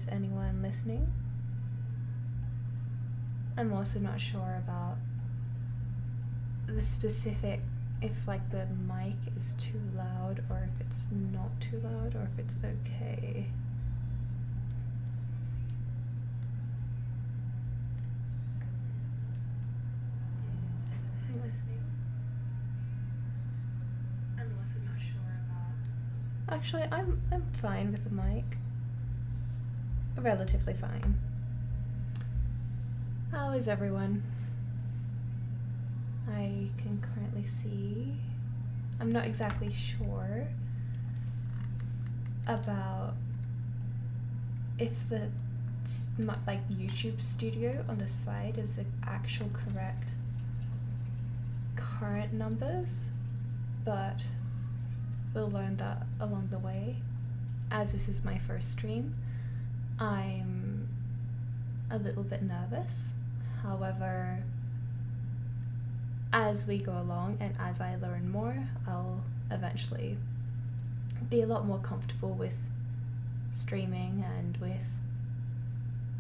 Is anyone listening? I'm also not sure about the specific, if like the mic is too loud or if it's not too loud or if it's okay. Is anyone listening? I'm also not sure about. Actually, I'm fine with the mic. Relatively fine. How is everyone? I can currently see. I'm not exactly sure about if the like YouTube studio on the side is the actual correct current numbers, but we'll learn that along the way. As this is my first stream, I'm a little bit nervous. However, as we go along and as I learn more, I'll eventually be a lot more comfortable with streaming and with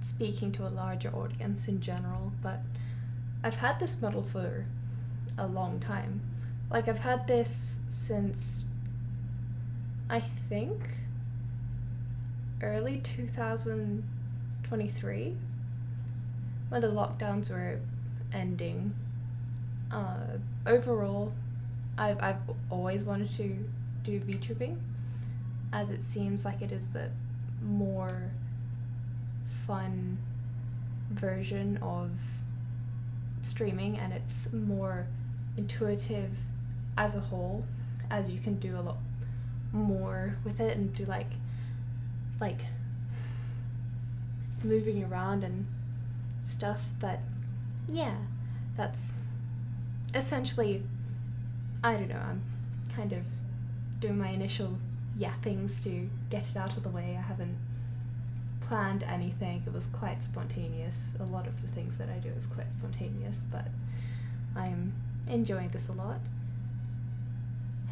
speaking to a larger audience in general. But I've had this model for a long time. Like, I've had this since, I think, early 2023, when the lockdowns were ending. Overall, I've always wanted to do VTubing, as it seems like it is the more fun version of streaming, and it's more intuitive as a whole, as you can do a lot more with it and do like moving around and stuff. But yeah, that's essentially, I don't know, I'm kind of doing my initial yappings to get it out of the way. I haven't planned anything. It was quite spontaneous. A lot of the things that I do is quite spontaneous, but I'm enjoying this a lot.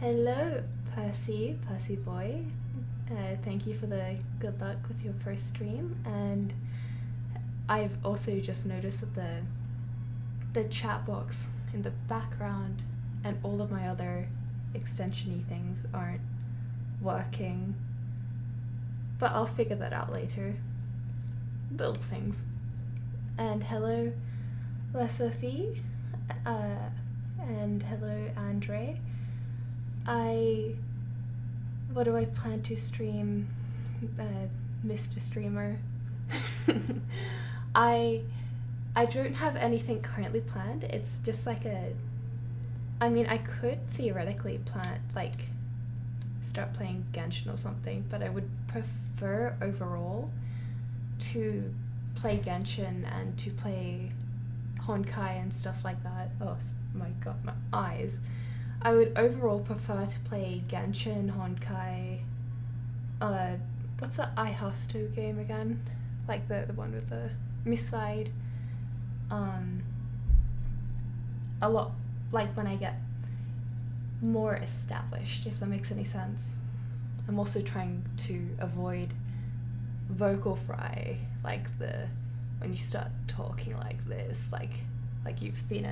Hello, Percy boy. Thank you for the good luck with your first stream, and I've also just noticed that the chat box in the background and all of my other extension-y things aren't working, but I'll figure that out later. Little things. And hello, Lesothy, and hello, Andre. What do I plan to stream, Mr. Streamer? I don't have anything currently planned. It's just like I mean, I could theoretically start playing Genshin or something, but I would prefer overall to play Genshin and to play Honkai and stuff like that. Oh my god, my eyes. I would overall prefer to play Genshin, Honkai, what's that iHasto game again? Like the one with the Misside. A lot, like when I get more established, if that makes any sense. I'm also trying to avoid vocal fry, like when you start talking like this, like you've been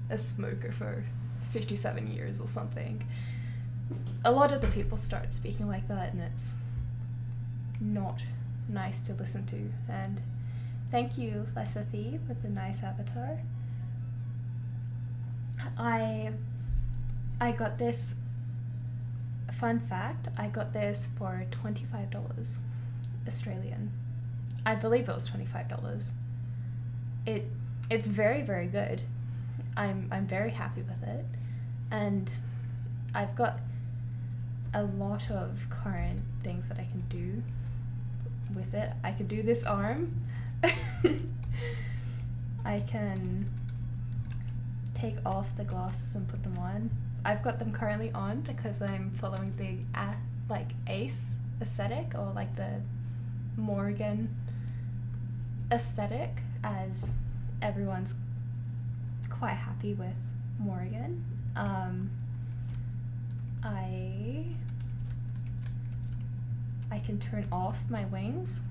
a smoker for 57 years or something. A lot of the people start speaking like that, and it's not nice to listen to. And thank you, Lesothy, with the nice avatar. I got this, fun fact, I got this for $25 Australian. I believe it was $25. It's very, very good. I'm very happy with it, and I've got a lot of current things that I can do with it. I can do this arm. I can take off the glasses and put them on. I've got them currently on because I'm following the Ace aesthetic, or like the Morgan aesthetic, as everyone's quite happy with Morgan. I can turn off my wings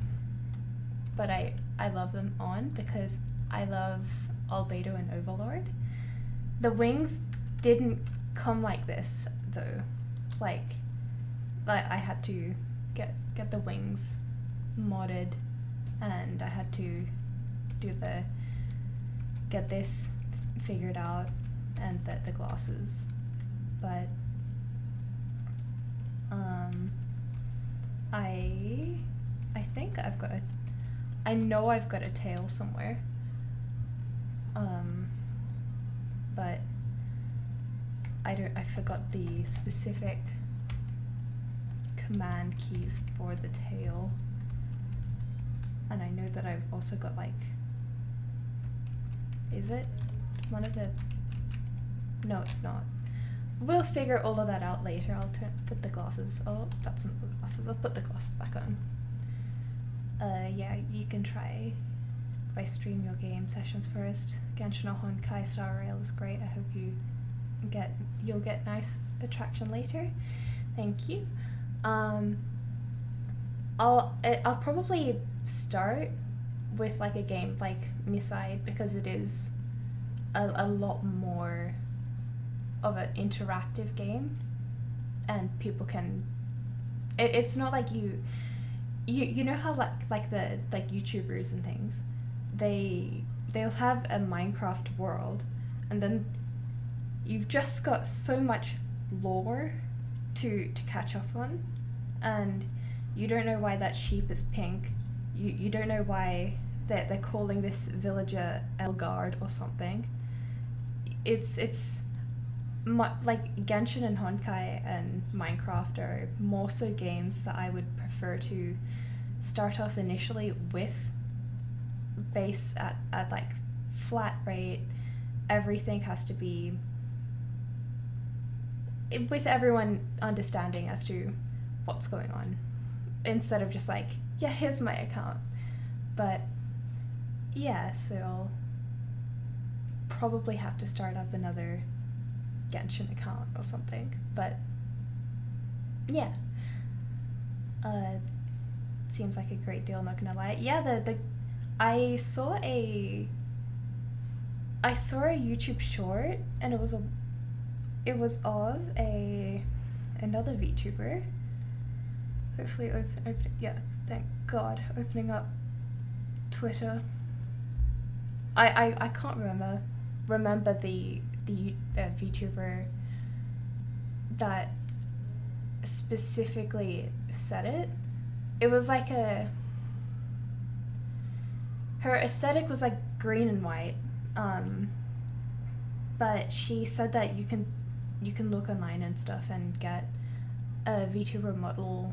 but I love them on because I love Albedo and Overlord. The wings didn't come like this though. Like I had to get the wings modded, and I had to get this figured out, and the glasses. But I think I know I've got a tail somewhere. But I forgot the specific command keys for the tail. And I know that I've also got like, is it one of the, no it's not. We'll figure all of that out later. I'll put the glasses, oh that's not the glasses, I'll put the glasses back on. Yeah, you can try if I stream your game sessions first. Genshin no Honkai Star Rail is great. I hope you'll get nice attraction later. Thank you. I'll probably start with like a game like Miside, because it is a lot more of an interactive game, and people can. It's not like you know how like the YouTubers and things, they'll have a Minecraft world, and then you've just got so much lore to catch up on, and you don't know why that sheep is pink. You don't know why they're calling this villager Elgard or something. It's like Genshin and Honkai and Minecraft are more so games that I would prefer to start off initially with, base at like flat rate. Everything has to be with everyone understanding as to what's going on, instead of just like, yeah, here's my account. But yeah, so I'll probably have to start up another Genshin account or something. But yeah, seems like a great deal, not gonna lie. Yeah, I saw a YouTube short, and it was of another VTuber. Hopefully open yeah, thank God, opening up Twitter. I can't remember the VTuber that specifically said it. It was like her aesthetic was like green and white, but she said that you can look online and stuff and get a VTuber model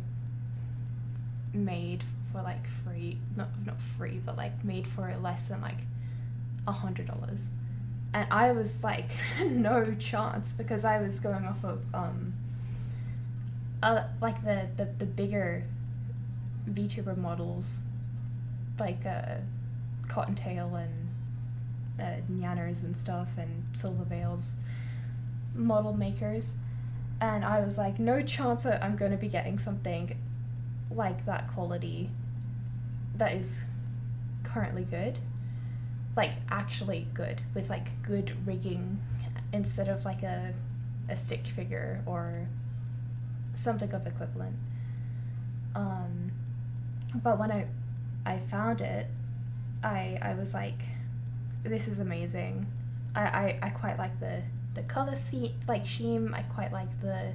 made for like free, not free, but like made for less than like $100. And I was like, no chance, because I was going off of like the bigger VTuber models, like Cottontail and Nyanners and stuff, and Silverveils model makers, and I was like, no chance I'm going to be getting something like that quality that is currently good, like actually good, with like good rigging, instead of like a stick figure or something of equivalent. But when I found it, I was like, this is amazing. I quite like the color scheme. I quite like the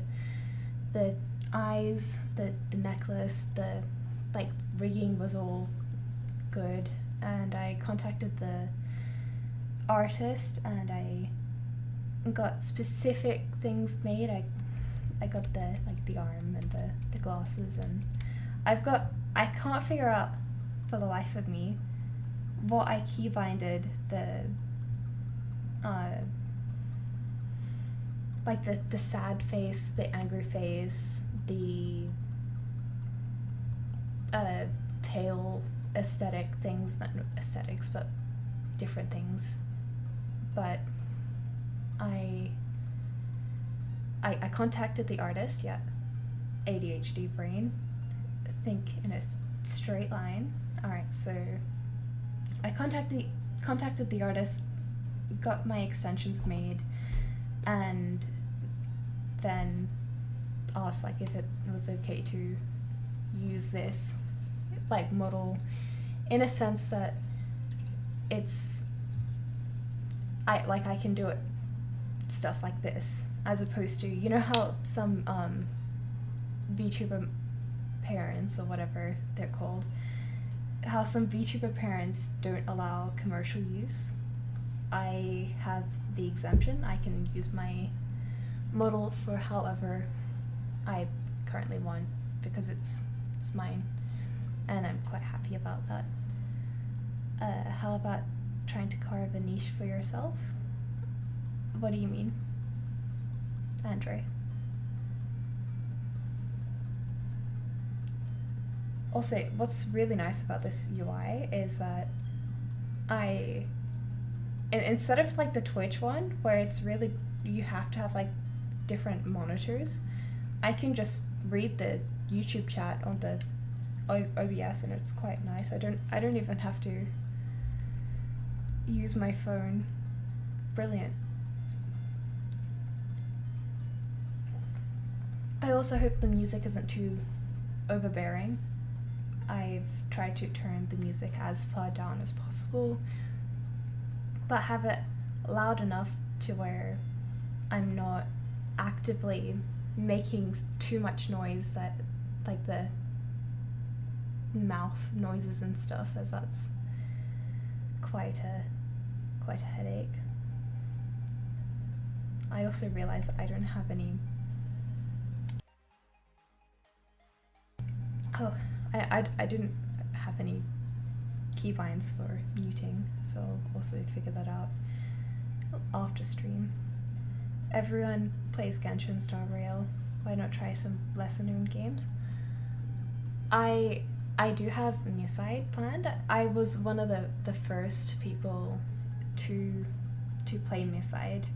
eyes, the necklace, the like rigging was all good, and I contacted the artist and I got specific things made. I got the arm and the glasses, and I can't figure out for the life of me what I keybinded like the sad face, the angry face, the tail aesthetic things, not aesthetics, but different things. But I contacted the artist, yeah, ADHD brain, think in a straight line, Alright, so I contacted the artist, got my extensions made, and then asked like if it was okay to use this like model, in a sense that it's I can do it stuff like this, as opposed to, you know how some VTuber parents, or whatever they're called, how some VTuber parents don't allow commercial use. I have the exemption. I can use my model for however I currently want, because it's mine, and I'm quite happy about that. How about trying to carve a niche for yourself? What do you mean, Andre? Also, what's really nice about this UI is that instead of like the Twitch one, where it's really, you have to have like different monitors, I can just read the YouTube chat on the OBS, and it's quite nice. I don't even have to use my phone. Brilliant. I also hope the music isn't too overbearing. I've tried to turn the music as far down as possible, but have it loud enough to where I'm not actively making too much noise, that like the mouth noises and stuff, as that's quite a headache. I also realized I don't have any. Oh, I didn't have any keybinds for muting, so I'll also figure that out after stream. Everyone plays Genshin Star Rail. Why not try some lesser known games? I do have Miside planned. I was one of the first people to play Miside,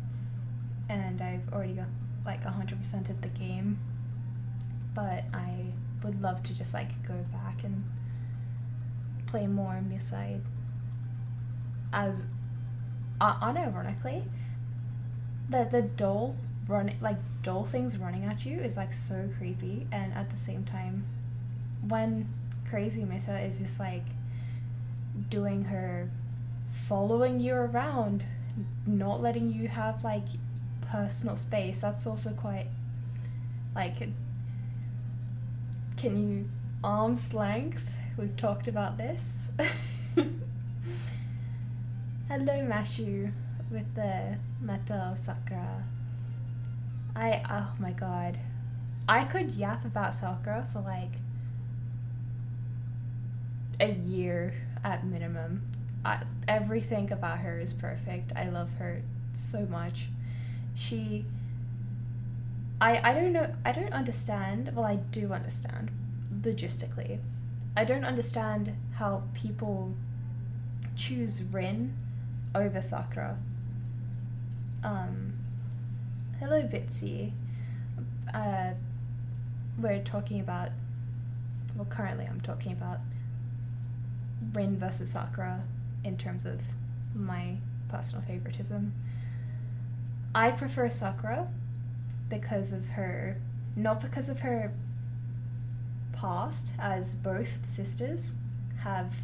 and I've already got like 100%ed the game, but I would love to just like go back and play more Miside. As unironically, the doll things running at you is like so creepy, and at the same time, when Crazy Mita is just like doing her following you around, not letting you have like personal space, that's also quite like, can you arm's length? We've talked about this. Hello Mashu with the Meta Sakura. Oh my god, I could yap about Sakura for like a year at minimum. Everything about her is perfect. I love her so much. I don't know, I don't understand, well I do understand, logistically. I don't understand how people choose Rin over Sakura. Hello Bitsy. We're talking about, well currently I'm talking about Rin versus Sakura in terms of my personal favoritism. I prefer Sakura because of her, not because of her past, as both sisters have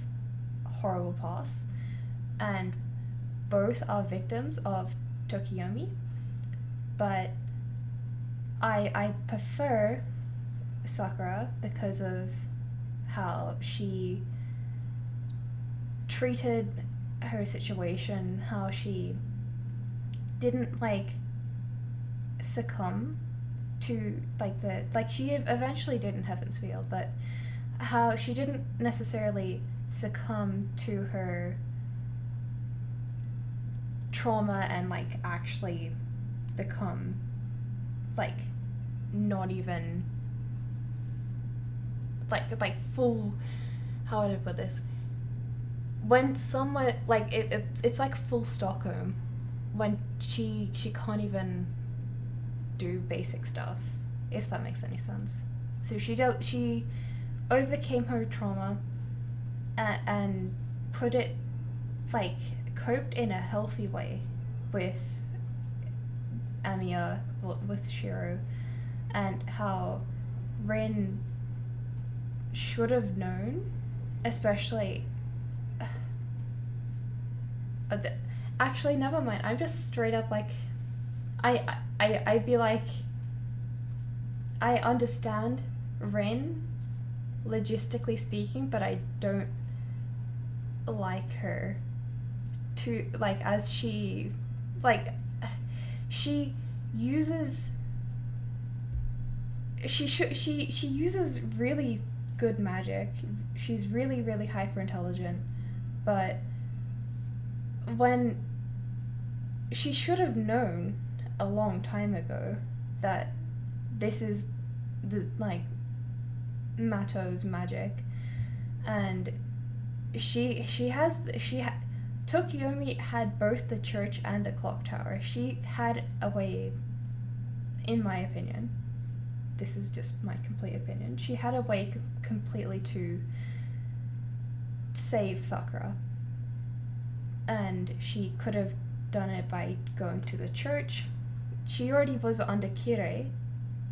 horrible pasts and both are victims of Tokiyomi, but I prefer Sakura because of how she treated her situation, how she didn't like succumb to like she eventually did in Heaven's Field, but how she didn't necessarily succumb to her trauma and like actually become like not even like full, how would I put this, when someone like it's like full Stockholm when she can't even do basic stuff, if that makes any sense. So she overcame her trauma and put it, like, coped in a healthy way with Amiya, with Shiro, and how Rin should have known, especially. Actually, never mind. I'm just straight up like, I feel like I understand Rin, logistically speaking, but I don't like her to, like, as she, like, she uses she uses really good magic. She's really, really hyper intelligent, but when she should have known a long time ago that this is the, like, Mato's magic, and Tokyomi had both the church and the clock tower. She had a way, in my opinion, this is just my complete opinion, she had a way completely to save Sakura. And she could have done it by going to the church. She already was under Kirei,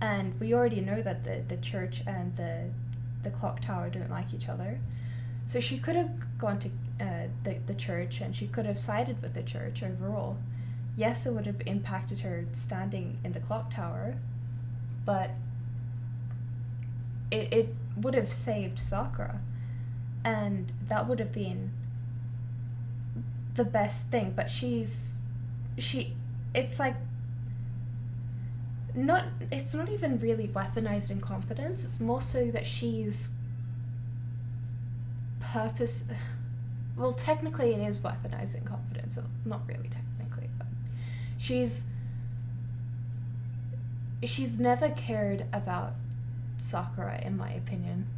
and we already know that the church and the clock tower don't like each other. So she could have gone to the church, and she could have sided with the church overall. Yes, it would have impacted her standing in the clock tower, but it would have saved Sakura, and that would have been the best thing. But it's like, it's not even really weaponized incompetence. It's more so that she's well, technically it is weaponized incompetence, so not really technically, but she's never cared about Sakura, in my opinion.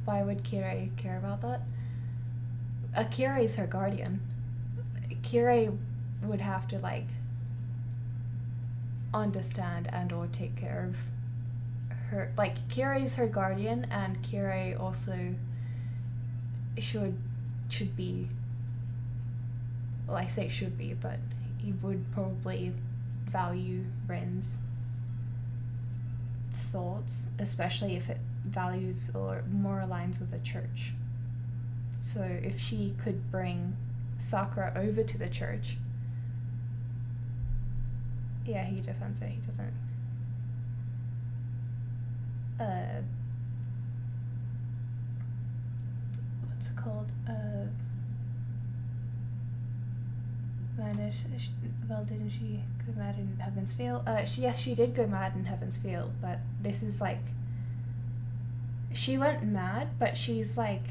Why would Kirei care about that? Kirei is her guardian. Kirei would have to, like, understand and or take care of her. Like, Kirei's her guardian, and Kirei also should be, well, I say should be, but he would probably value Ren's thoughts, especially if it values or more aligns with the church. So if she could bring Sakura over to the church, yeah, he defends her. He doesn't. What's it called? Well, didn't she go mad in Heaven's Field? Yes, she did go mad in Heaven's Field, but this is like, she went mad, but she's like,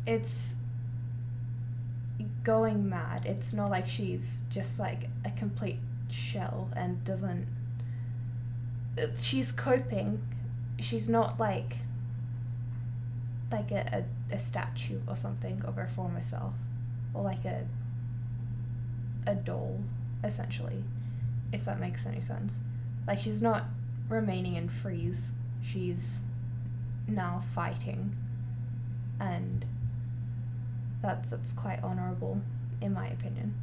it's going mad. It's not like she's just like a complete shell and doesn't. She's coping. She's not like a statue or something of her former self, or like a doll, essentially, if that makes any sense. Like, she's not remaining in freeze. She's now fighting, and that's quite honorable, in my opinion.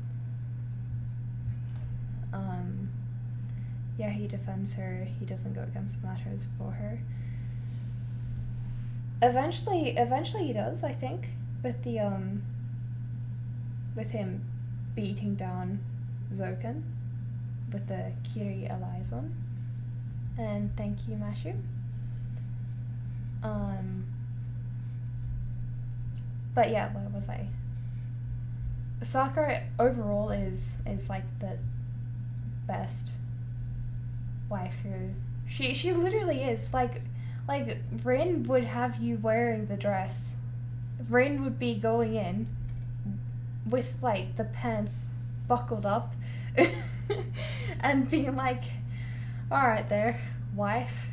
Yeah, he defends her. He doesn't go against the matters for her. Eventually he does, I think, with the with him beating down Zoken with the Kiri Elizon. And thank you, Mashu. But yeah, where was I? Sakura overall is like the best waifu. She literally is. Like Rin would have you wearing the dress. Rin would be going in with like the pants buckled up and being like, alright there, wife,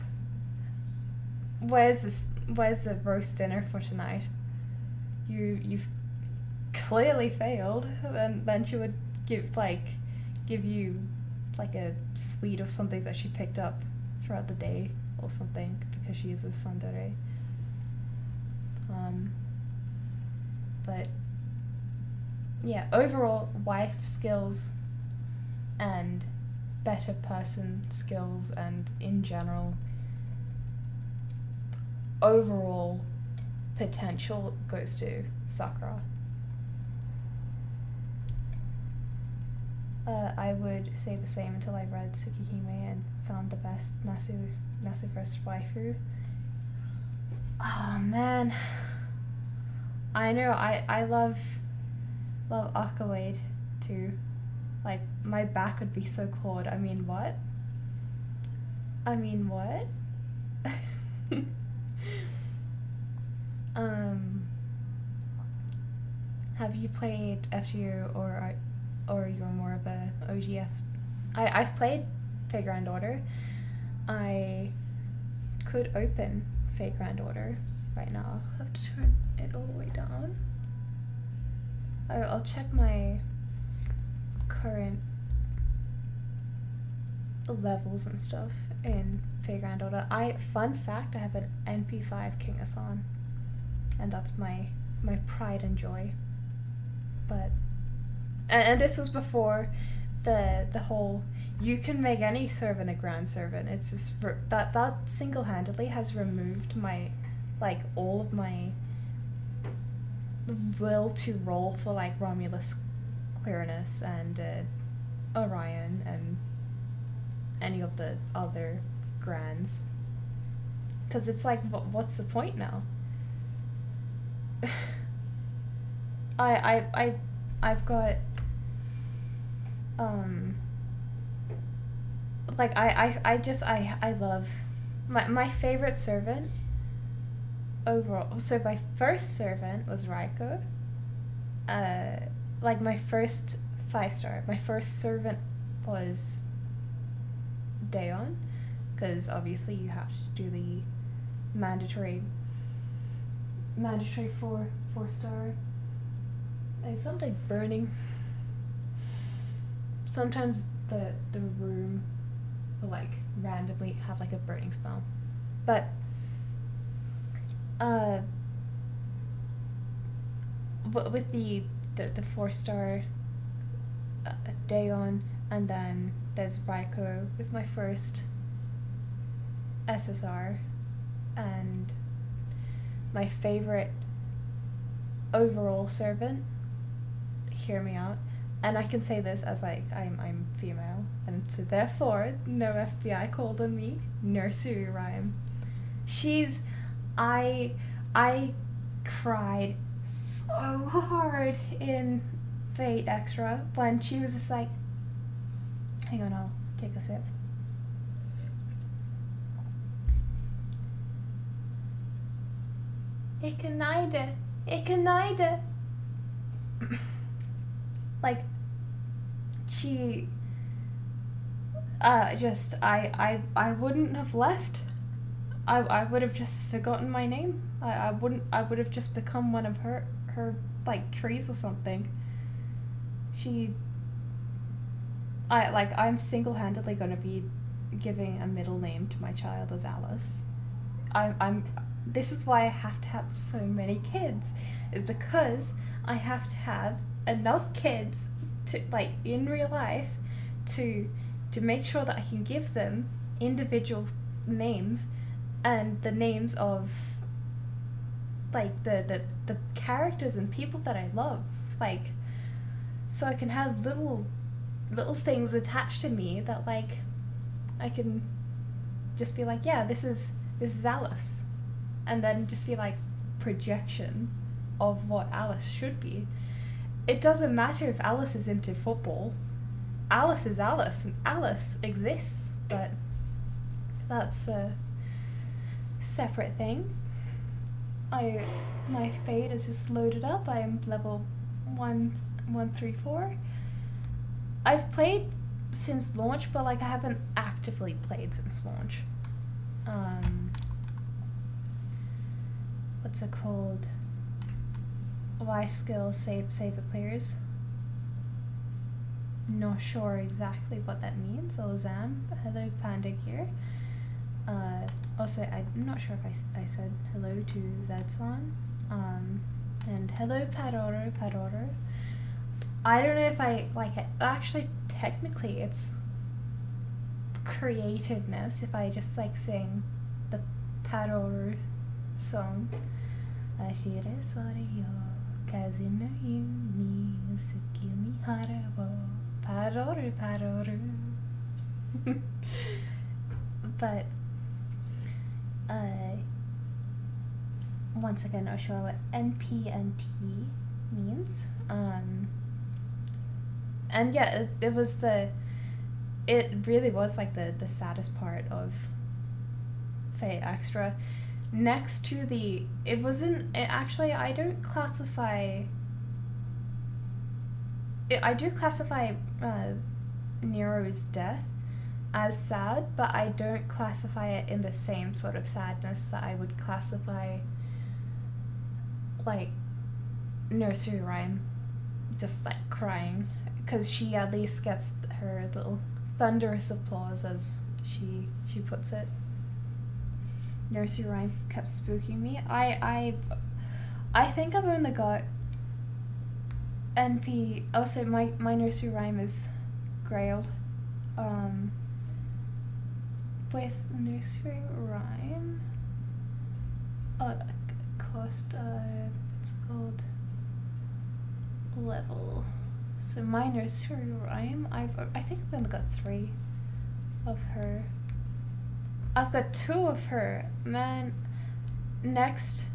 where's the roast dinner for tonight? You've clearly failed. And then she would give you like a sweet or something that she picked up throughout the day or something, because she is a tsundere. But yeah, overall wife skills and better person skills, and in general overall potential goes to Sakura. I would say the same until I read Tsukihime and found the best Nasu first waifu. Oh man, I know, I love Akawade too. Like, my back would be so clawed. I mean, what? Have you played FGO, or you're more of a OGF? I've played Fate Grand Order. I could open Fate Grand Order right now. I have to turn it all the way down. I'll check my current levels and stuff in Fate Grand Order. Fun fact, I have an NP5 King Asan, and that's my pride and joy. But and this was before the whole you can make any servant a grand servant. It's just that single-handedly has removed my, like, all of my will to roll for, like, Romulus Queerness and Orion and any of the other grands, because it's like, what's the point now? I've got like, I love my favorite servant overall. So my first servant was Raiko. Like, my first 5-star, my first servant was Daeon, because obviously you have to do the mandatory 4-star. It's something burning. Sometimes the room will, like, randomly have, like, a burning spell. But with the 4-star Daeon, and then there's Raiko with my first SSR, and my favorite overall servant, hear me out, and I can say this as, like, I'm female, and so therefore no FBI called on me, Nursery Rhyme. I cried so hard in Fate Extra when she was just like, hang on, I'll take a sip. Ikenaide. Like, she I wouldn't have left. I would have just forgotten my name. I would have just become one of her like trees or something. I'm single-handedly gonna be giving a middle name to my child as Alice. This is why I have to have so many kids, is because I have to have enough kids to, like, in real life, to make sure that I can give them individual names, and the names of, like, the characters and people that I love, like, so I can have little things attached to me that, like, I can just be like, yeah, this is Alice, and then just be like, projection of what Alice should be. It doesn't matter if Alice is into football. Alice is Alice, and Alice exists, but that's a separate thing. My fate is just loaded up. I am level 134. I've played since launch, but, like, I haven't actively played since launch. What's it called? Life skills, save it clears. Not sure exactly what that means. Oh, Zam, hello, Panda here. Also, I'm not sure if I said hello to Zedson. And hello, Paroro, Paroro. I don't know if I like it. Actually, technically, it's creativeness if I just like sing the Paroro song. Ashire Soreyo, Kazino Yuni, Tsukimi Harabo, Paroro, Paroro. But, once again, I'll show what NP and T means. And yeah, it really was like the saddest part of Fate Extra. Next to actually, I don't classify, I do classify Nero's death as sad, but I don't classify it in the same sort of sadness that I would classify like nursery rhyme, just like crying, because she at least gets her little thunderous applause, as she puts it. Nursery rhyme kept spooking me. I think I've only got NP. Also, my nursery rhyme is Grailed. With nursery rhyme, cost, what's it called? Level. So my nursery rhyme, I think I've only got 3 of her. I've got 2 of her. Man, next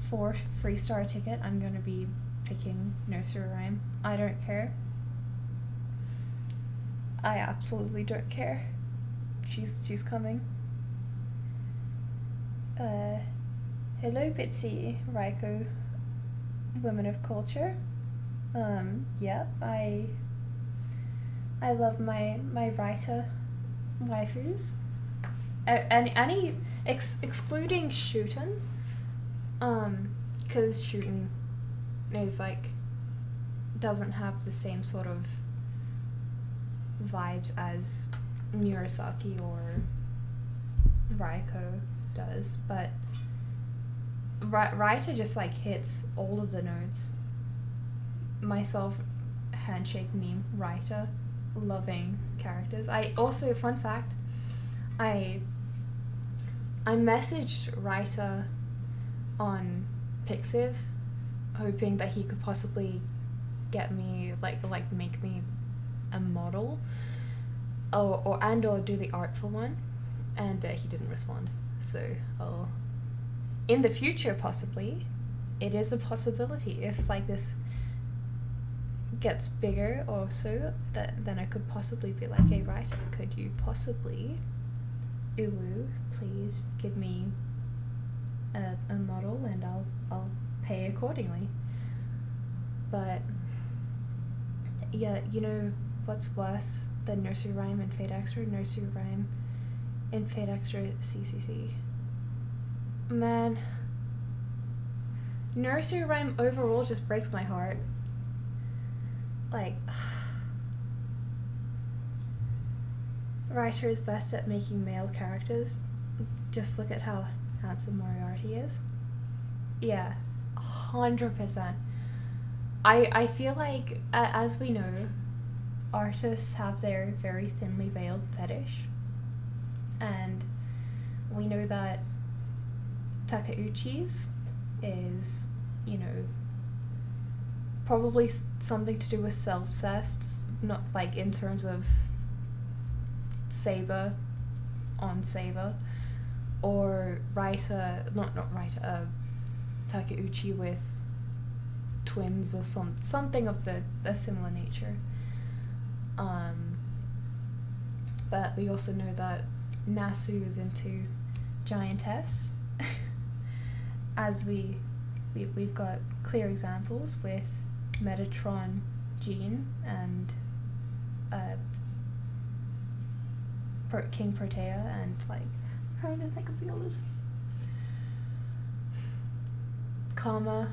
for free star ticket, I'm gonna be picking nursery rhyme. I don't care. I absolutely don't care. She's coming. Hello, Bitsy, Raiko, women of culture. Yeah, I love my writer waifus. Any excluding Shooten, because Shooten is like doesn't have the same sort of vibes as Murasaki or Raiko does, but Raita just like hits all of the notes. Myself, handshake meme, Raita, loving characters. I also, fun fact, I messaged Raita on Pixiv, hoping that he could possibly get me like make me a model, or do the art for one, and he didn't respond. So in the future, possibly, it is a possibility if like this gets bigger or so, that then I could possibly be like, hey writer, could you possibly please give me a model, and I'll pay accordingly. But yeah, you know what's worse than nursery rhyme and Fate Extra? Nursery rhyme and Fate Extra CCC. Man, nursery rhyme overall just breaks my heart. Like, writer is best at making male characters. Just look at how handsome Moriarty is. Yeah, 100%. I feel like, as we know, artists have their very thinly veiled fetish, and we know that Takeuchi's is, you know, probably something to do with self-cest, not like in terms of Saber on Saber, or Takeuchi with twins or something of a similar nature. But we also know that Nasu is into giantess, as we've got clear examples with Metatron Jean and King Protea, and like, I'm trying to think of the others. Karma,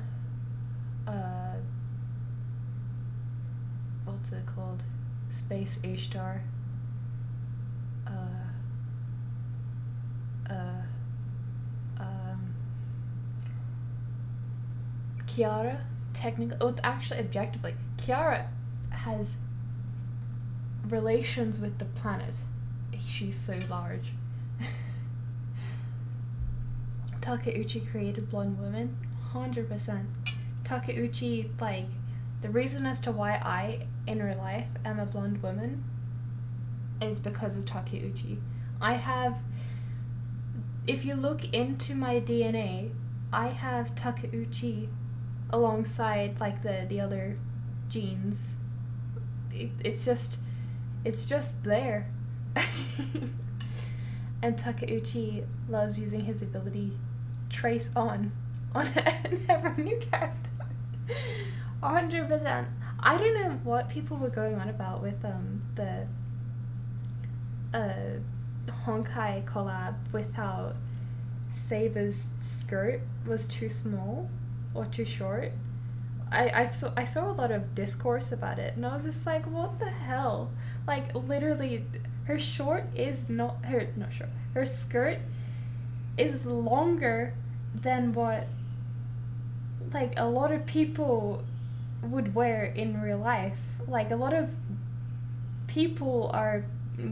what's it called? Space Ashtar. Kiara, technically, oh, actually, objectively, Kiara has relations with the planet. She's so large. Takeuchi created blonde women, 100%. Takeuchi, like, the reason as to why I, in real life, am a blonde woman is because of Takeuchi. I have, if you look into my DNA, I have Takeuchi alongside, like, the other genes. It's just there. And Takeuchi loves using his ability trace on every new character. 100%. I don't know what people were going on about with the Honkai collab with how Saber's skirt was too small or too short. I saw a lot of discourse about it, and I was just like, what the hell? Like, literally, her skirt is longer than what, like, a lot of people would wear in real life. Like, a lot of people are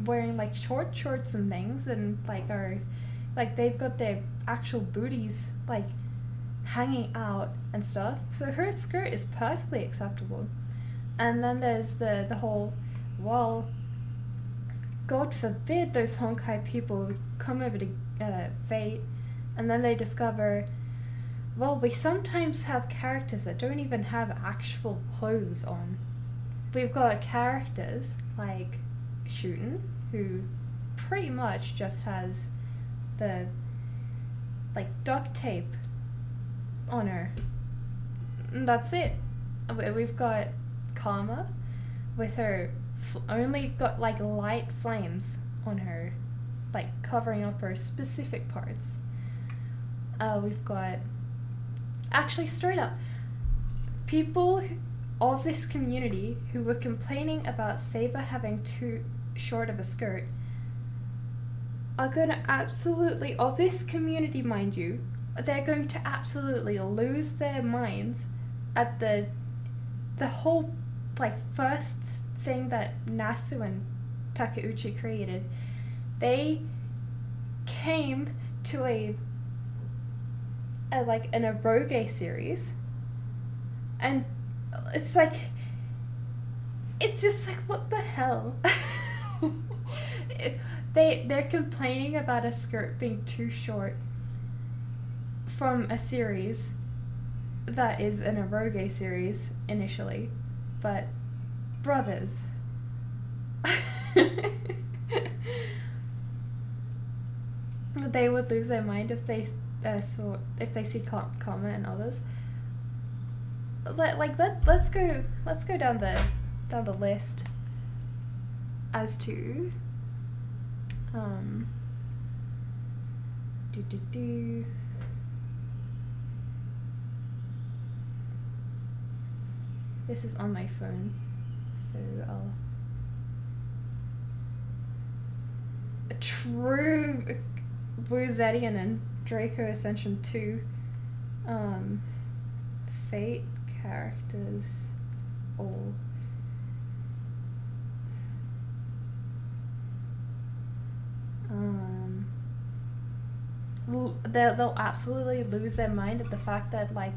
wearing, like, short shorts and things, and, like, they've got their actual booties, like, hanging out and stuff. So her skirt is perfectly acceptable. And then there's the whole, well, God forbid those Honkai people come over to Fate, and then they discover, well, we sometimes have characters that don't even have actual clothes on. We've got characters like Shooten, who pretty much just has the, like, duct tape on her. And that's it. We've got Karma with her only got, like, light flames on her, like, covering up her specific parts. We've got, actually, straight up, people of this community who were complaining about Saber having too short of a skirt are gonna absolutely, of this community, mind you, they're going to absolutely lose their minds at the whole, like, first thing that Nasu and Takeuchi created. They came to a like an eroge series, and it's just like, what the hell? They're complaining about a skirt being too short from a series that is an eroge series initially, but brothers. They would lose their mind if they see Karma and others. Let's go down the list as to This is on my phone, so I'll. A true Buzetian and Draco Ascension 2. Fate characters all. They'll absolutely lose their mind at the fact that, like,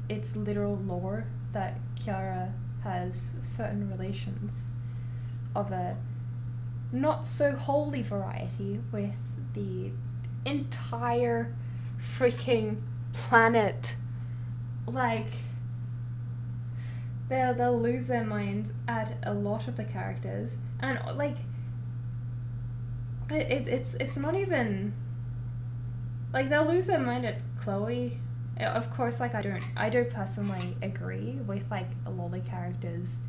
it's literal lore that Kiara has certain relations of a not so holy variety with the entire freaking planet. Like, they'll lose their minds at a lot of the characters, and, like, it's not even, like, they'll lose their mind at Chloe. Of course, like, I don't personally agree with, like, loli characters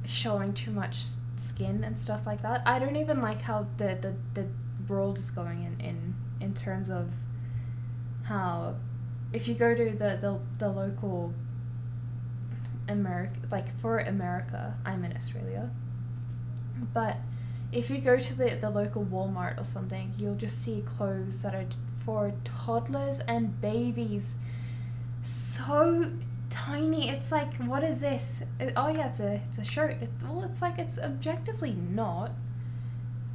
showing too much skin and stuff like that. I don't even like how the world is going in terms of how, if you go to the local America, like, for America, I'm in Australia, but if you go to the local Walmart or something, you'll just see clothes that are for toddlers and babies. So tiny. It's like, what is this? Oh yeah, it's a shirt. It's like, it's objectively not.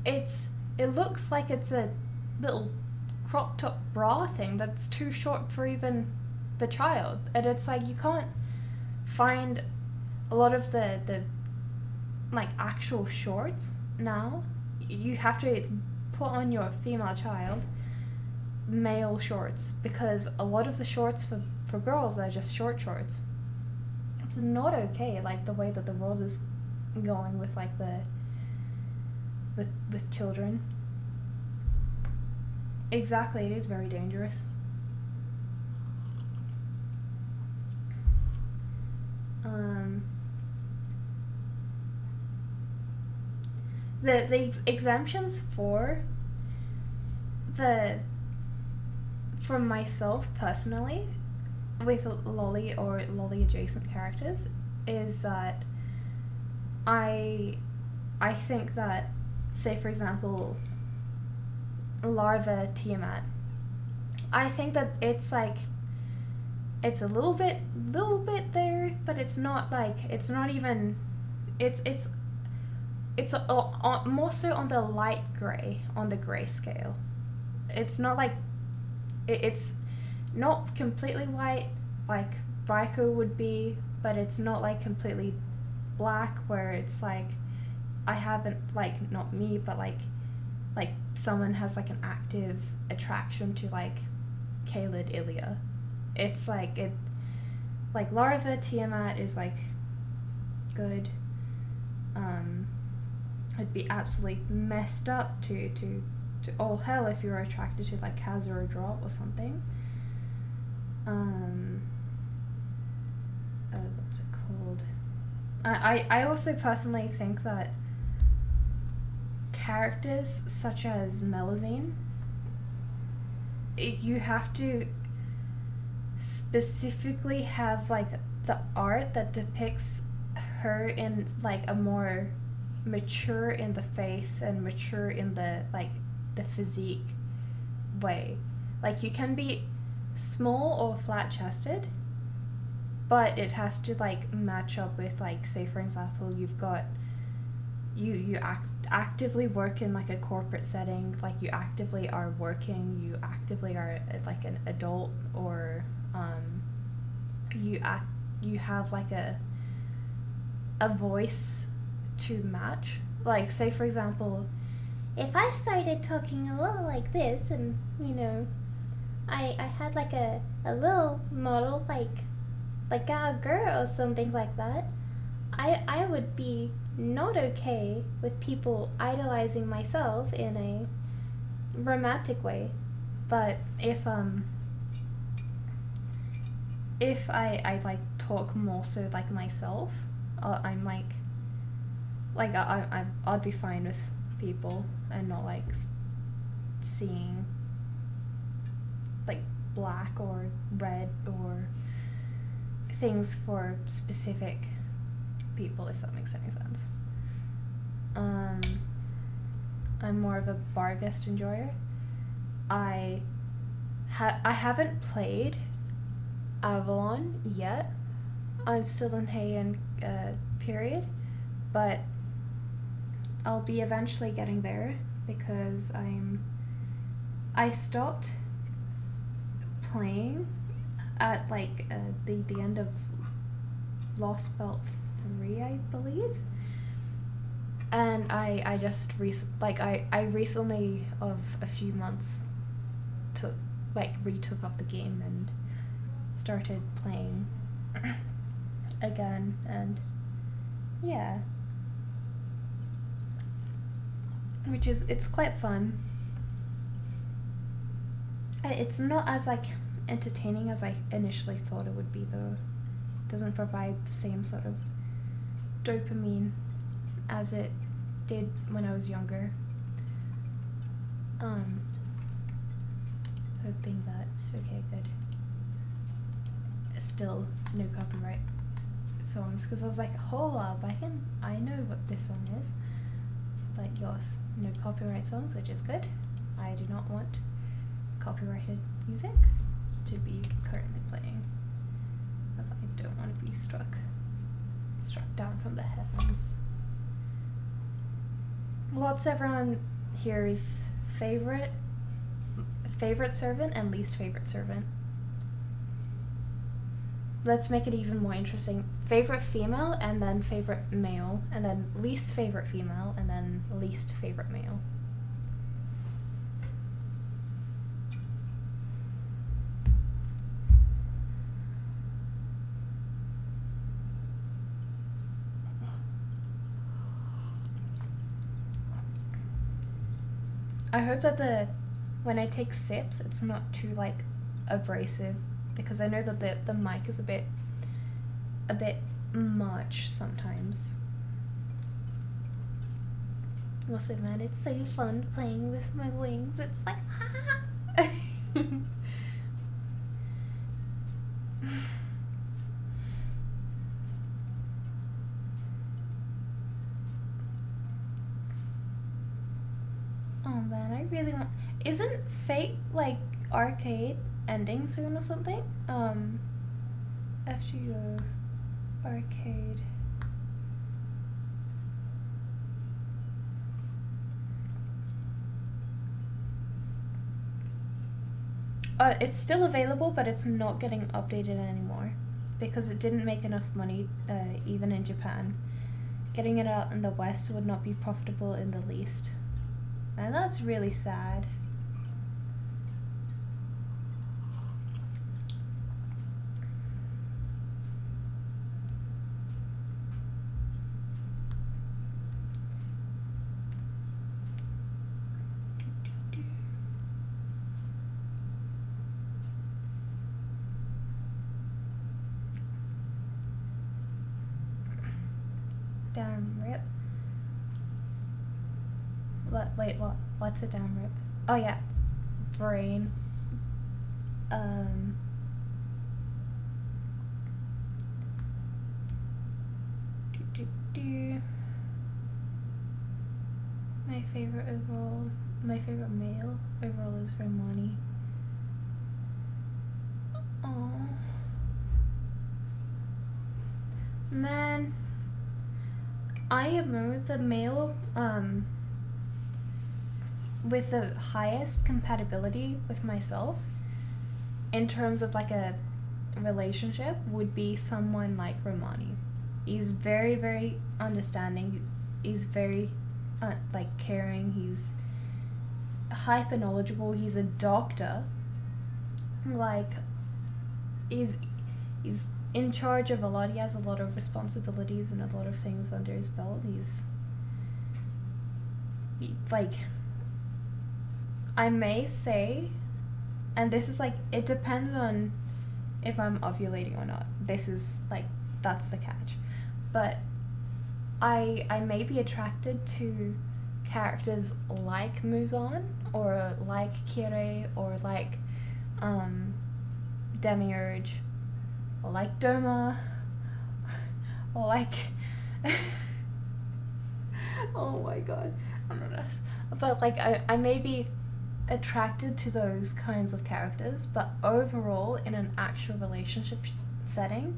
It looks like it's a little crop top bra thing that's too short for even the child, and it's like, you can't find a lot of the like actual shorts now. You have to put on your female child male shorts, because a lot of the shorts for girls are just short shorts. It's not okay, like the way that the world is going with like the with children. Exactly, it is very dangerous. The exemptions for myself personally with lolly or lolly adjacent characters is that I think that, say for example, Larva Tiamat, I think that it's like, it's a little bit there, but it's not like, it's not even, it's more so on the light gray, on the gray scale. It's not like, it's not completely white like Raiko would be, but it's not like completely black where it's like, I haven't, like, not me, but like someone has like an active attraction to like Kaled Ilia. It's like, it, like Larva Tiamat is like good. It'd be absolutely messed up to all hell if you were attracted to like Kaz or Drop or something. What's it called? I also personally think that characters such as Melusine, you have to specifically have like the art that depicts her in like a more mature in the face and mature in the like the physique way. Like, you can be small or flat chested, but it has to like match up with, like, say for example, you've got you actively work in like a corporate setting, like you actively are working, you actively are like an adult, or you have like a voice to match. Like, say for example, if I started talking a little like this, and you know, I had like a little model like a girl or something like that, I would be not okay with people idolizing myself in a romantic way. But if I like talk more so like myself, I'm like I'd be fine with people and not like seeing like black or red or things for specific people, if that makes any sense. I'm more of a Barghest enjoyer. I haven't played Avalon yet. I'm still in Heian period, but I'll be eventually getting there because I stopped playing at like the end of Lost Belt 3, I believe. And I just I recently, of a few months, retook up the game and started playing again, and yeah, it's quite fun. It's not as like entertaining as I initially thought it would be, though. It doesn't provide the same sort of dopamine as it did when I was younger. Hoping that, okay, good. Still no copyright songs, because I was like, hold up, I know what this song is, but yours, no copyright songs, which is good. I do not want copyrighted music to be currently playing, as I don't want to be struck down from the heavens. What's everyone here's favorite servant and least favorite servant? Let's make it even more interesting. Favorite female, and then favorite male, and then least favorite female, and then least favorite male. I hope that when I take sips, it's not too like abrasive, because I know that the mic is a bit much sometimes. Also, man, it's so fun playing with my wings. It's like Oh man, I really want. Isn't Fate like arcade ending soon or something? After you go arcade. It's still available, but it's not getting updated anymore because it didn't make enough money, even in Japan. Getting it out in the West would not be profitable in the least. And that's really sad. Damn rip. Wait, what's a damn rip? Oh yeah, brain. My favorite male overall is Romani. Oh man, I am the male with the highest compatibility with myself in terms of like a relationship would be someone like Romani. He's very, very understanding. He's very like caring. He's hyper knowledgeable. He's a doctor. Like he's in charge of a lot. He has a lot of responsibilities and a lot of things under his belt. Like, I may say, and this is like, it depends on if I'm ovulating or not. This is like, that's the catch. But I may be attracted to characters like Muzan, or like Kirei, or like Demiurge, or like Doma, or like oh my god, I'm not nice. But like I may be attracted to those kinds of characters, but overall in an actual relationship setting,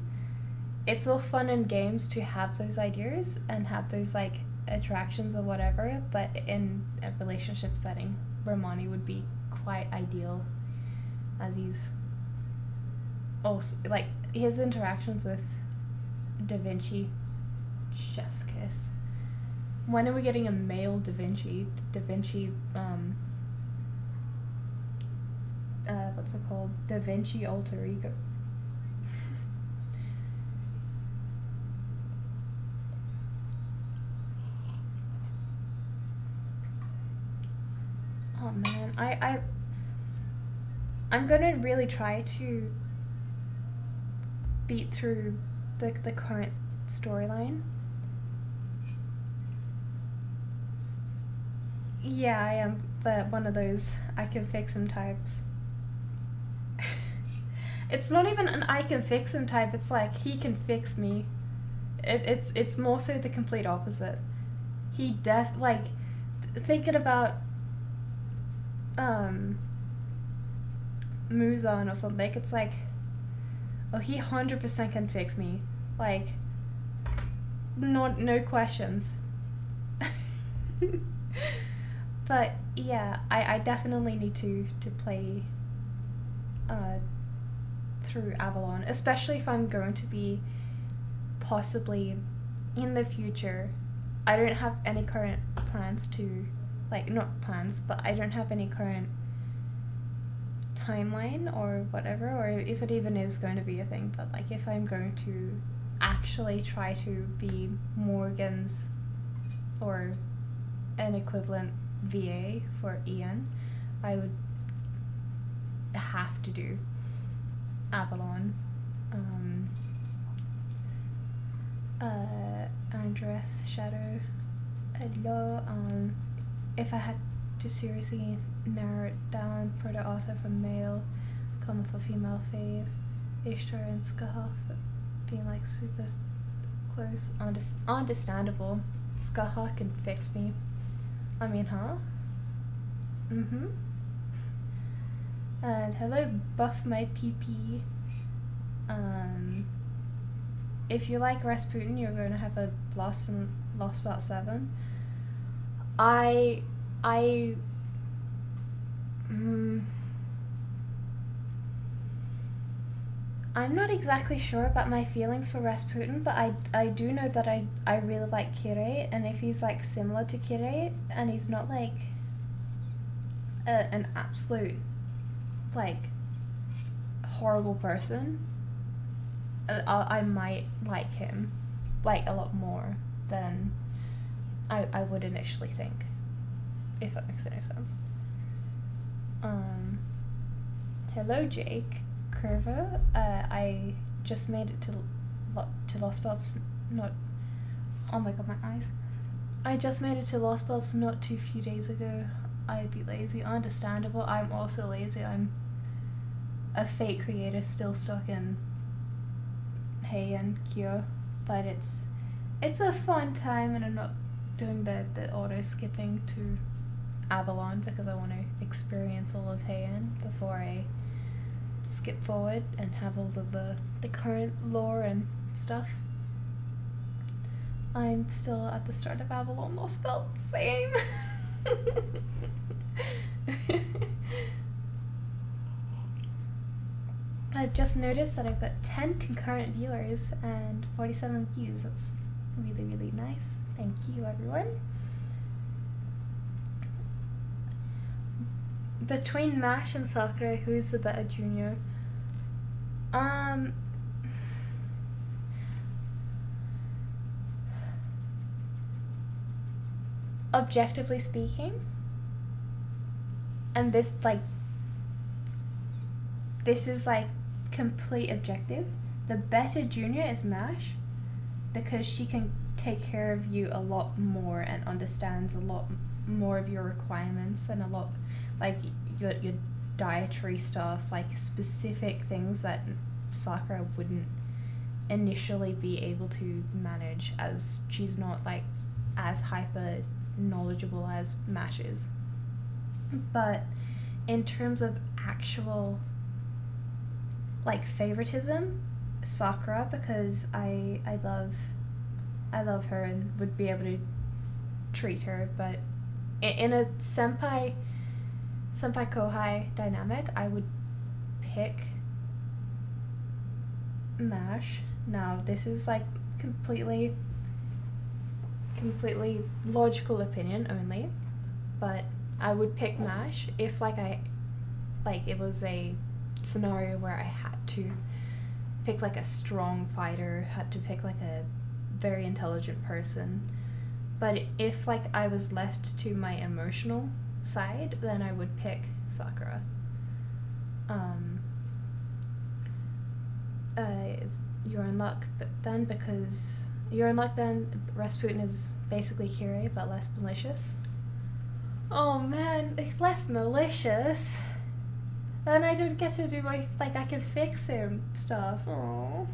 it's all fun and games to have those ideas and have those like attractions or whatever, but in a relationship setting, Romani would be quite ideal, as he's also like his interactions with Da Vinci, chef's kiss. When are we getting a male Da Vinci? What's it called? Da Vinci alter ego. Oh man, I'm gonna really try to beat through the current storyline. Yeah, I am one of those I can fix him types. It's not even an I can fix him type, it's like he can fix me. It's more so the complete opposite. He thinking about Muzan or something, it's like, oh, he 100% can fix me. Like, no questions. But yeah, I definitely need to play through Avalon, especially if I'm going to be possibly in the future. I don't have any current plans to, like, not plans, but I don't have any current timeline or whatever, or if it even is going to be a thing, but like if I'm going to actually try to be Morgan's or an equivalent VA for Ian, I would have to do Avalon. Andreth Shadow, hello. If I had to seriously narrow it down per the author from male, comma for female fave, Ishtar and Skahaf being like super close. Understandable. Skahaf can fix me. I mean, huh? And hello, Buff My PP. If you like Rasputin, you're going to have a Lost About 7. I'm not exactly sure about my feelings for Rasputin, but I do know that I really like Kirei, and if he's like similar to Kirei, and he's not like an absolute like horrible person, I might like him like a lot more than I would initially think, if that makes any sense. Hello Jake Curvo. I just made it to Lost Belts. Not, oh my god, my eyes. I just made it to Lost Belts not too few days ago. I'd be lazy. Understandable. I'm also lazy. I'm a fake creator still stuck in Hey and Cure, but it's a fun time, and I'm not doing the auto skipping to Avalon because I want to experience all of Heian before I skip forward and have all of the current lore and stuff. I'm still at the start of Avalon Lost Belt, same. I've just noticed that I've got 10 concurrent viewers and 47 views. That's really, really nice. Thank you, everyone. Between Mash and Sakura, who's the better junior? Objectively speaking, and this is like complete objective, the better junior is Mash, because she can take care of you a lot more and understands a lot more of your requirements and a lot like your dietary stuff, like specific things that Sakura wouldn't initially be able to manage, as she's not like as hyper knowledgeable as Mash is. But in terms of actual like favoritism, Sakura, because I love her and would be able to treat her, but in a senpai kohai dynamic, I would pick Mash. Now this is like completely logical opinion only, but I would pick Mash if it was a scenario where I had to pick like a strong fighter, had to pick like a very intelligent person. But if like I was left to my emotional side, then I would pick Sakura. You're in luck, but then because you're in luck, then Rasputin is basically Kirei but less malicious. Oh man, if less malicious, then I don't get to do I can fix him stuff. Aww.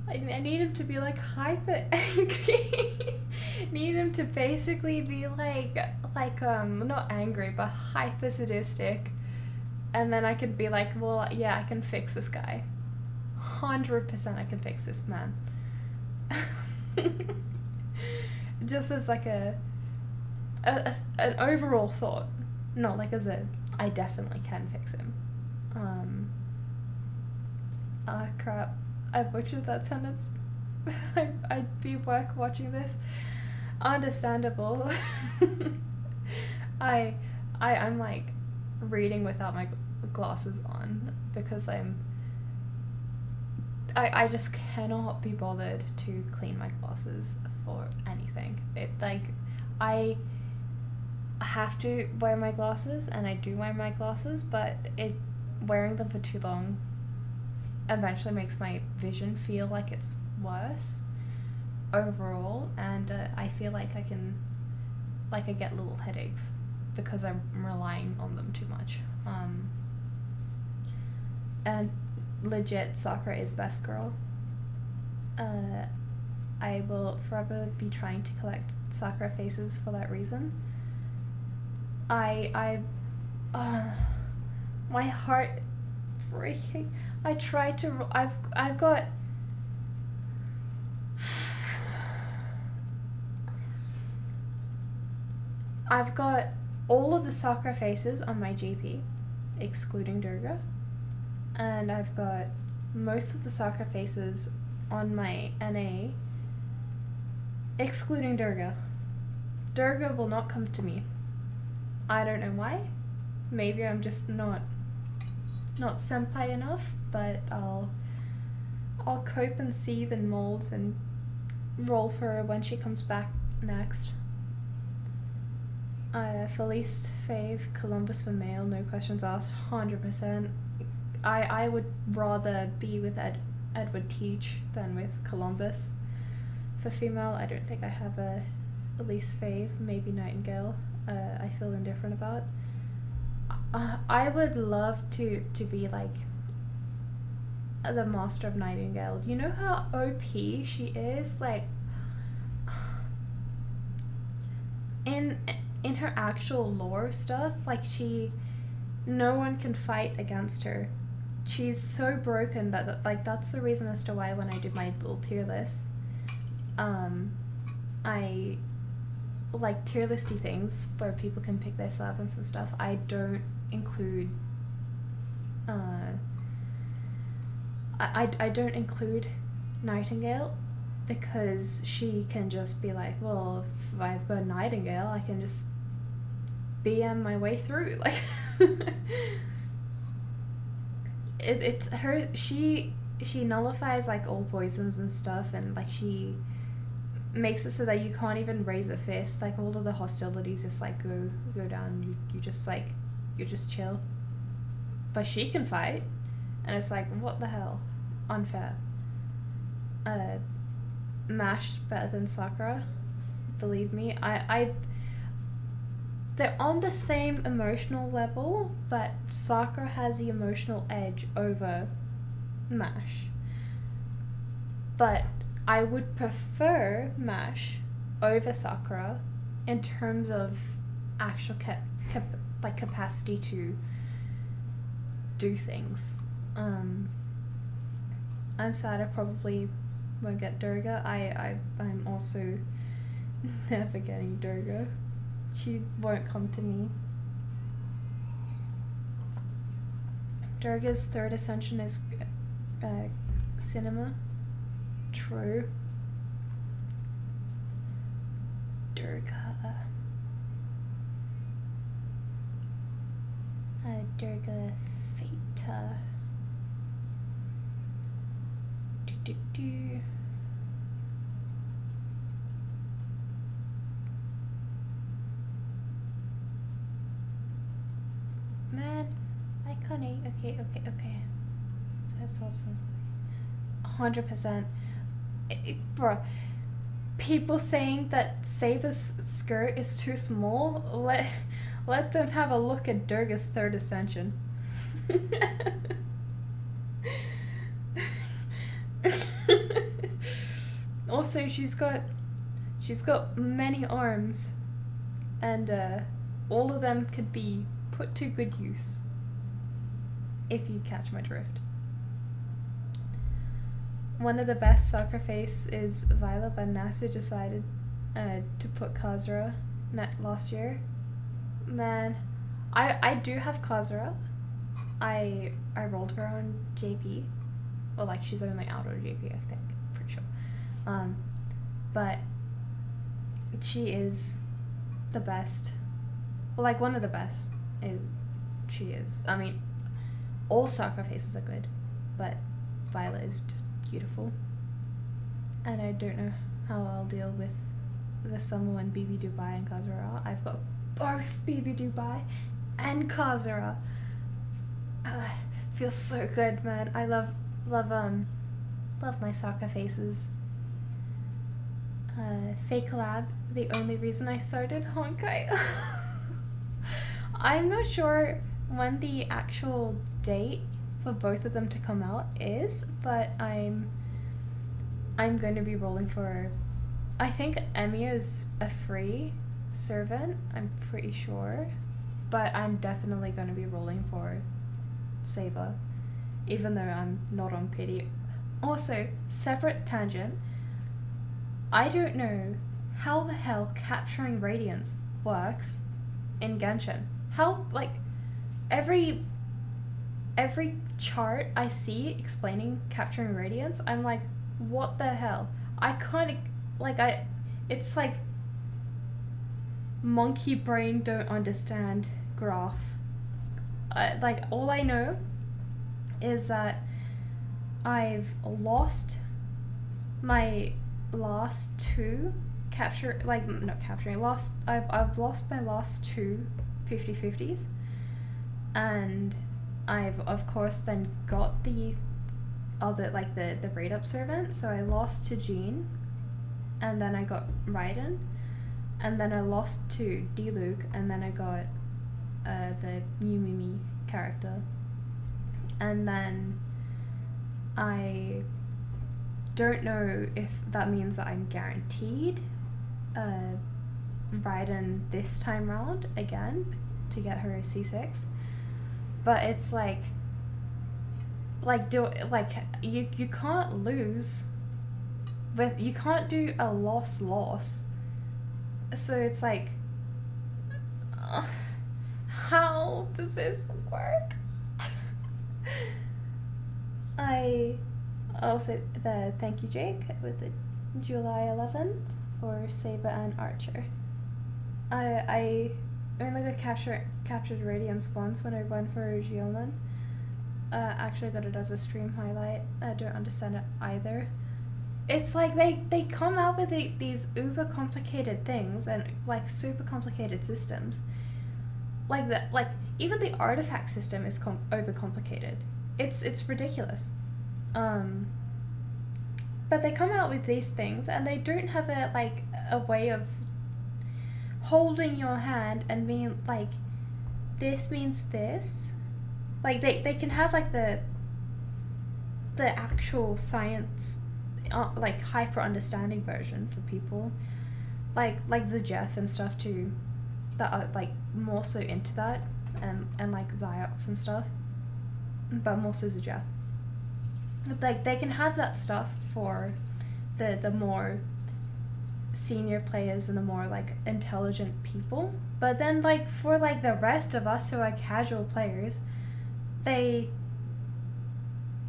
I need him to be like hyper angry. Need him to basically be like not angry but hyper sadistic. And then I can be like, well, yeah, I can fix this guy. 100% I can fix this man. Just as like an overall thought. Not like as a, I definitely can fix him. Crap. I butchered that sentence. I'd be work watching this. Understandable. I'm like reading without my glasses on because I just cannot be bothered to clean my glasses for anything. It like I have to wear my glasses, and I do wear my glasses, but wearing them for too long eventually makes my vision feel like it's worse overall, and I feel like I get little headaches because I'm relying on them too much. And legit, Sakura is best girl. I will forever be trying to collect Sakura faces for that reason. My heart breaking. I tried to. I've got. I've got all of the Sakura faces on my GP, excluding Durga, and I've got most of the Sakura faces on my NA, excluding Durga. Durga will not come to me. I don't know why. Maybe I'm just not senpai enough, but I'll cope and seethe and mold and roll for her when she comes back next. Felice fave, Columbus for male, no questions asked, 100%. I would rather be with Edward Teach than with Columbus. For female, I don't think I have a least fave, maybe Nightingale. I feel indifferent about. I would love to be like the master of Nightingale. You know how OP she is? Like, in her actual lore stuff, like no one can fight against her. She's so broken that like that's the reason as to why when I did my little tier list, I like tier listy things where people can pick their servants and stuff. I don't include I don't include Nightingale because she can just be like, well, if I've got Nightingale, I can just BM my way through. Like, it's her. She nullifies like all poisons and stuff, and like she makes it so that you can't even raise a fist. Like all of the hostilities just like go down. You just like you just chill. But she can fight, and it's like, what the hell, unfair. Mash better than Sakura, believe me. They're on the same emotional level, but Sakura has the emotional edge over Mash. But I would prefer Mash over Sakura in terms of actual capacity to do things. I'm sad I probably won't get Durga. I'm also never getting Durga. She won't come to me. Durga's third ascension is cinema. True. Durga. Durga Fata. Man, I can't. Okay. So it's also 100%. Bruh, people saying that Saber's skirt is too small. Let them have a look at Durga's third ascension. Also, she's got many arms, and all of them could be put to good use. if you catch my drift. One of the best soccer face is Violet, but Nasu decided to put Kazura last year. Man, I do have Kazura. I rolled her on JP. Well, like, she's only out on JP, I think. Pretty sure. But she is the best. Well, like, one of the best she is. I mean, all soccer faces are good, but Violet is just beautiful. And I don't know how I'll deal with the summer when BB Dubai and Kazura. I've got both BB Dubai and Kazura. Feels so good, man. I love my soccer faces. Fake Lab, the only reason I started Honkai. I'm not sure when the actual date for both of them to come out is, but I'm going to be rolling for, I think Emiya's a free servant, I'm pretty sure, but I'm definitely going to be rolling for Saber, even though I'm not on pity. Also, separate tangent, I don't know how the hell capturing radiance works in Genshin. How, like, every chart I see explaining capturing radiance, I'm like, what the hell? I can't, it's like monkey brain don't understand graph. Like, all I know is that I've lost my last two I've lost my last two 50/50s, and I've of course then got the other, like, the raid up servant, so I lost to Jean, and then I got Raiden, and then I lost to D-Luke, and then I got the new Mimi character, and then I don't know if that means that I'm guaranteed Raiden this time round again to get her a C6, but it's like you can't lose, but you can't do a loss, so it's like, how does this work? I also thank you, Jake, with the July 11th for Saber and Archer. I only got captured Radiance once when I went for Gionan. Actually got it as a stream highlight. I don't understand it either. It's like they come out with these uber complicated things and, like, super complicated systems. Like even the artifact system is over complicated. It's ridiculous. But they come out with these things and they don't have a way of holding your hand and being like, this means this. Like, they can have, like, the actual science, like, hyper understanding version for people, like Zajeff and stuff too, that are, like, more so into that, and like Ziox and stuff, but more so Zajeff. Like, they can have that stuff for the more senior players and the more, like, intelligent people, but then, like, for, like, the rest of us who are casual players, they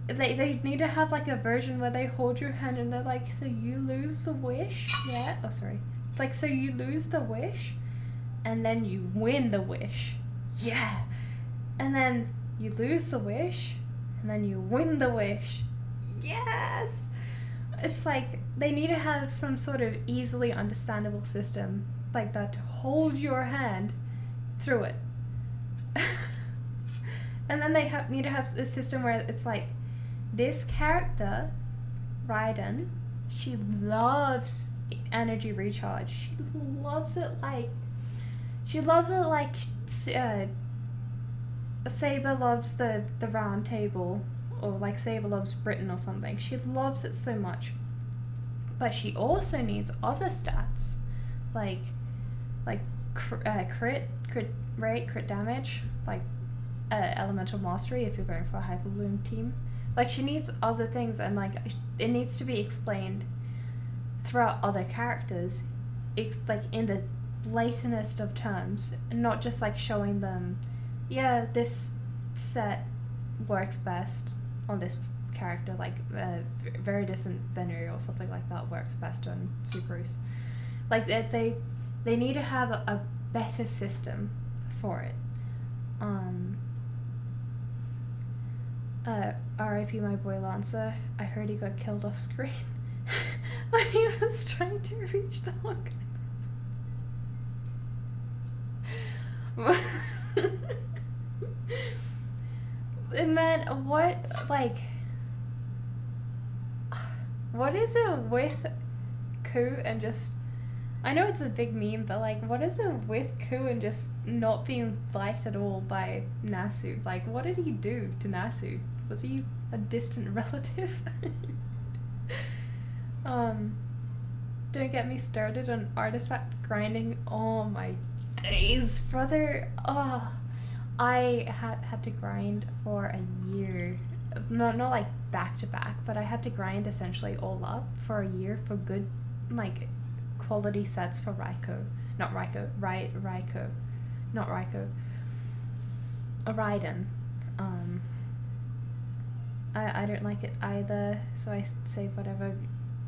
need to have, like, a version where they hold your hand and they're like, so you lose the wish? Yeah? Oh, sorry. Like, so you lose the wish, and then you win the wish. Yeah! And then you lose the wish, and then you win the wish. Yes! It's like, they need to have some sort of easily understandable system like that to hold your hand through it. And then they need to have a system where it's like, this character, Raiden, she loves energy recharge. She loves it like Saber loves the round table, or like Saber loves Britain or something. She loves it so much. But she also needs other stats, like crit rate, crit damage, like elemental mastery if you're going for a hyper bloom team. Like, she needs other things, and like it needs to be explained throughout other characters, like in the blatantest of terms, and not just like showing them, yeah, this set works best on this character, like very distant Venery or something like that works best on Sucrose. Like they need to have a better system for it. R.I.P. my boy Lancer. I heard he got killed off screen when he was trying to reach the Hawkeye. Man, what is it with Ku and just, I know it's a big meme, but like, what is it with Ku and just not being liked at all by Nasu? Like, what did he do to Nasu? Was he a distant relative? Don't get me started on artifact grinding. Oh my days, brother. Oh, I had to grind for a year. Not like back to back, but I had to grind essentially all up for a year for good, like, quality sets for Raiko. Not Raiko, Raiko. Not Raiko. Raiden. I don't like it either, so I save whatever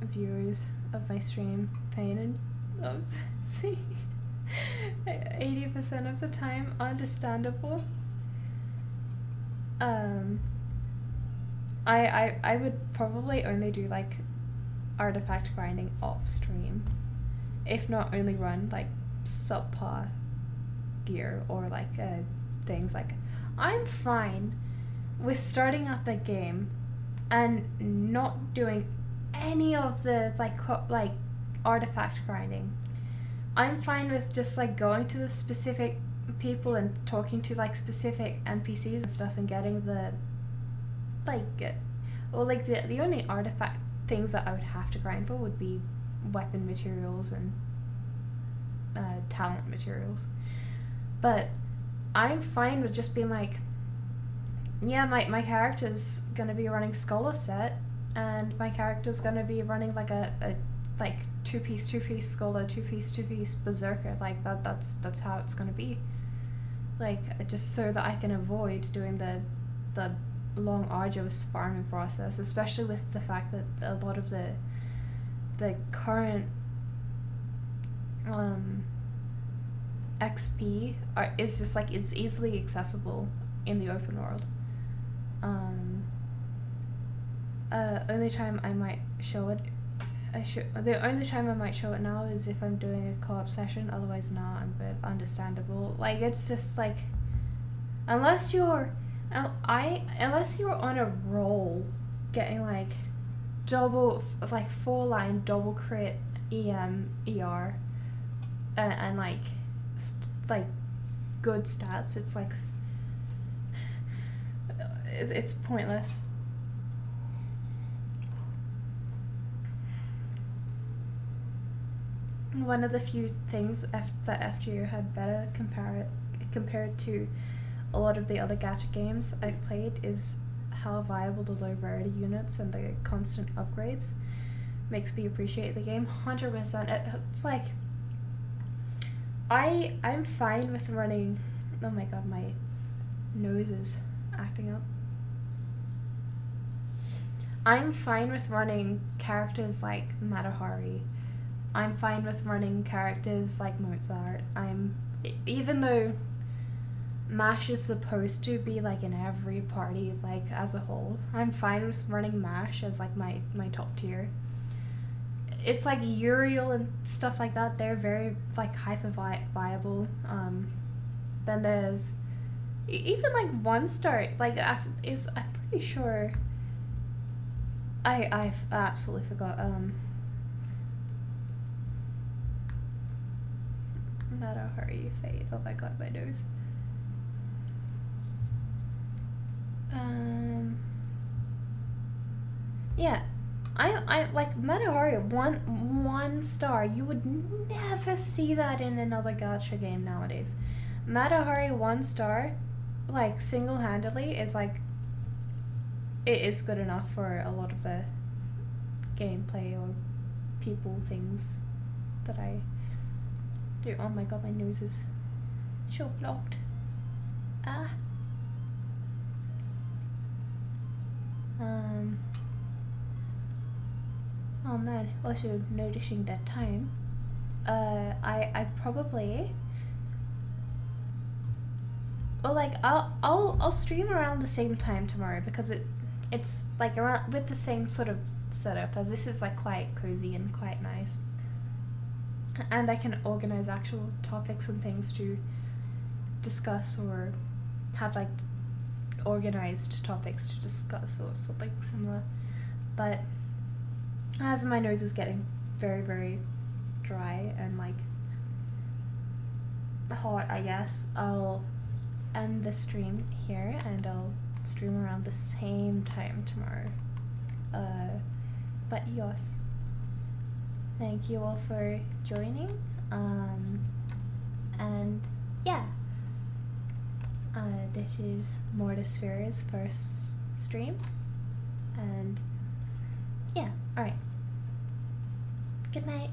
viewers of my stream pain and see 80% of the time. Understandable. I would probably only do like artifact grinding off stream, if not only run like subpar gear or like things. Like, I'm fine with starting up a game and not doing any of the like artifact grinding. I'm fine with just like going to the specific people and talking to like specific NPCs and stuff and getting the the only artifact things that I would have to grind for would be weapon materials and talent materials. But I'm fine with just being like, yeah, my character's gonna be running Scholar set, and my character's gonna be running like a two-piece Scholar, two-piece Berserker. Like that's how it's gonna be. Like, just so that I can avoid doing the long arduous farming process, especially with the fact that a lot of the current XP is just like, it's easily accessible in the open world. Only time I might show it, the only time I might show it now is if I'm doing a co-op session. Otherwise, nah, I'm good. Understandable. Like, it's just like, unless you're on a roll, getting like double, like 4-line double crit EM ER, and like good stats, it's like it's pointless. One of the few things that FGO had better compared to a lot of the other gacha games I've played is how viable the low rarity units and the constant upgrades makes me appreciate the game 100%. It's like, I'm fine with running. Oh my god, my nose is acting up. I'm fine with running characters like Matahari. I'm fine with running characters like Mozart. Even though MASH is supposed to be like in every party, like as a whole, I'm fine with running MASH as like my top tier. It's like Uriel and stuff like that, they're very like hyper viable. Then there's even like 1-star, like I'm pretty sure I've absolutely forgot Matahari Fate. Oh my god, my nose. Yeah, I like Matahari 1-star. You would never see that in another gacha game nowadays. Matahari 1-star like single-handedly is like it is good enough for a lot of the gameplay or people things that I do. Oh my god, my nose is so blocked. Oh man, also noticing that time. I probably, well, like I'll stream around the same time tomorrow because it's like around with the same sort of setup, as this is like quite cozy and quite nice, and I can organize actual topics and things to discuss, or have like organized topics to discuss or something similar. But as my nose is getting very, very dry and like hot, I guess I'll end the stream here and I'll stream around the same time tomorrow. But yes, thank you all for joining. And yeah, this is Mortisphere's first stream, and yeah, alright. Good night.